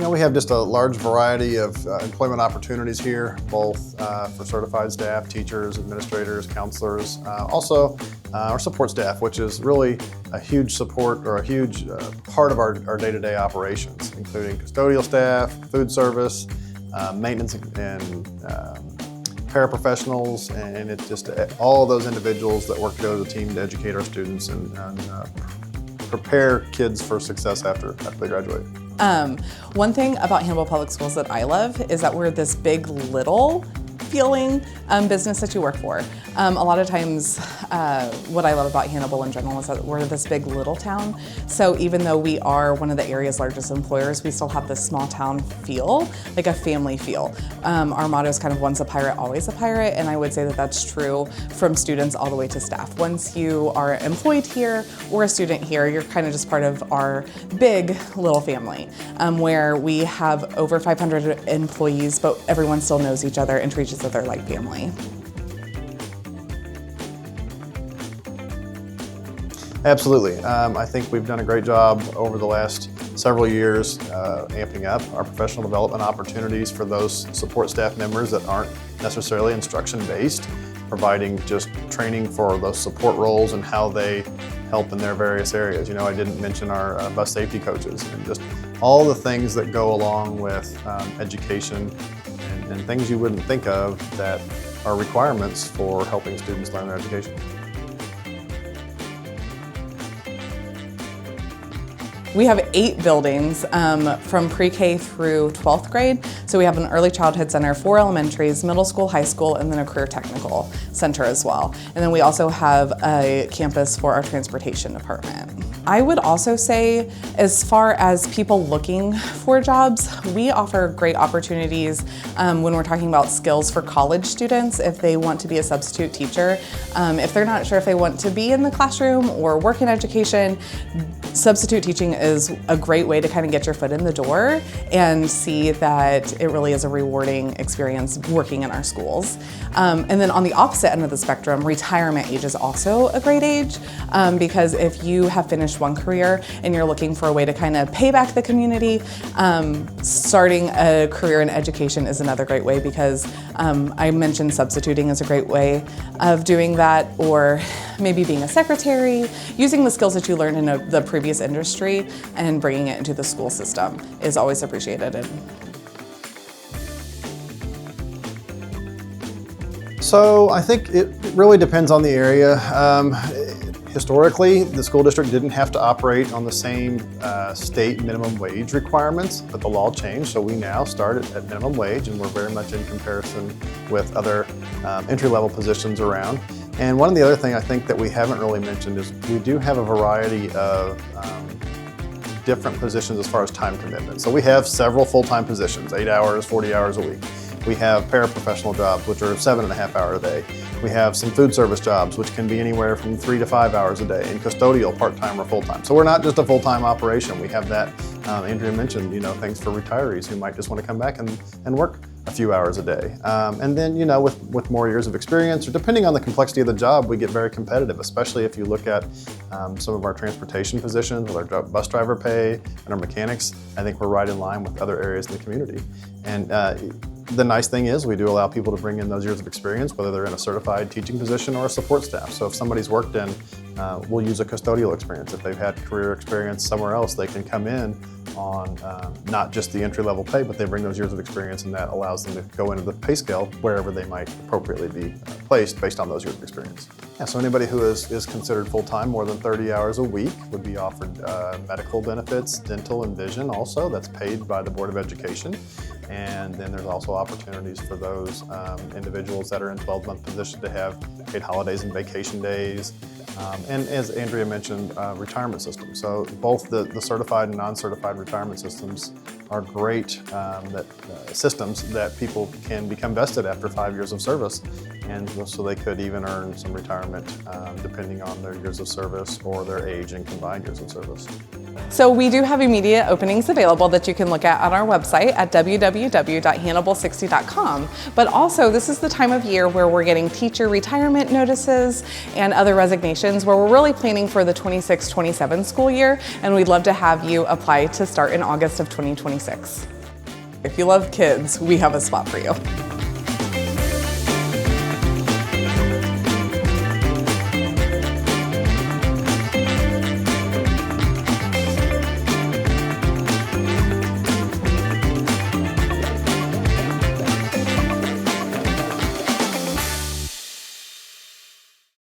We have just a large variety of employment opportunities here, both for certified staff, teachers, administrators, counselors, also our support staff, which is really a huge support or a huge part of our day-to-day operations, including custodial staff, food service, maintenance and paraprofessionals, and it's just all of those individuals that work together as a team to educate our students and prepare kids for success after they graduate. One thing about Hannibal Public Schools that I love is that we're this big little feeling business that you work for. A lot of times what I love about Hannibal in general is that we're this big little town. So even though we are one of the area's largest employers, we still have this small town feel, like a family feel. Our motto is kind of once a pirate, always a pirate, and I would say that that's true from students all the way to staff. Once you are employed here or a student here, you're kind of just part of our big little family, where we have over 500 employees, but everyone still knows each other and treats each other like family. Absolutely. I think we've done a great job over the last several years amping up our professional development opportunities for those support staff members that aren't necessarily instruction-based, providing just training for those support roles and how they help in their various areas. I didn't mention our bus safety coaches and just all the things that go along with education and things you wouldn't think of that are requirements for helping students learn their education. We have 8 buildings from pre-K through 12th grade. So we have an early childhood center, 4 elementaries, middle school, high school, and then a career technical center as well. And then we also have a campus for our transportation department. I would also say, as far as people looking for jobs, we offer great opportunities when we're talking about skills for college students if they want to be a substitute teacher. If they're not sure if they want to be in the classroom or work in education, substitute teaching is a great way to kind of get your foot in the door and see that it really is a rewarding experience working in our schools. And then on the opposite end of the spectrum, retirement age is also a great age because if you have finished one career and you're looking for a way to kind of pay back the community, starting a career in education is another great way because I mentioned substituting is a great way of doing that, or maybe being a secretary, using the skills that you learned in the previous industry and bringing it into the school system is always appreciated. So I think it really depends on the area. Historically, the school district didn't have to operate on the same state minimum wage requirements, but the law changed, so we now start at minimum wage, and we're very much in comparison with other entry-level positions around. And one of the other things I think that we haven't really mentioned is we do have a variety of different positions as far as time commitment. So we have several full-time positions, 8 hours, 40 hours a week. We have paraprofessional jobs, which are 7.5 hours a day. We have some food service jobs, which can be anywhere from 3 to 5 hours a day, and custodial, part-time or full-time. So we're not just a full-time operation. We have that, Andrea mentioned, things for retirees who might just want to come back and work a few hours a day. And then, with more years of experience, or depending on the complexity of the job, we get very competitive, especially if you look at some of our transportation positions with our bus driver pay and our mechanics. I think we're right in line with other areas in the community. And the nice thing is we do allow people to bring in those years of experience, whether they're in a certified teaching position or a support staff. So if somebody's worked in, we'll use a custodial experience. If they've had career experience somewhere else, they can come in on not just the entry-level pay, but they bring those years of experience, and that allows them to go into the pay scale wherever they might appropriately be placed based on those years of experience. Yeah, so anybody who is considered full-time, more than 30 hours a week, would be offered medical benefits, dental and vision also. That's paid by the Board of Education. And then there's also opportunities for those individuals that are in 12-month position to have paid holidays and vacation days. And as Andrea mentioned, retirement systems. So both the certified and non-certified retirement systems are great systems that people can become vested after 5 years of service. And so they could even earn some retirement depending on their years of service or their age and combined years of service. So we do have immediate openings available that you can look at on our website at www.hannibal60.com. But also, this is the time of year where we're getting teacher retirement notices and other resignations, where we're really planning for the 26-27 school year, and we'd love to have you apply to start in August of 2026. If you love kids, we have a spot for you.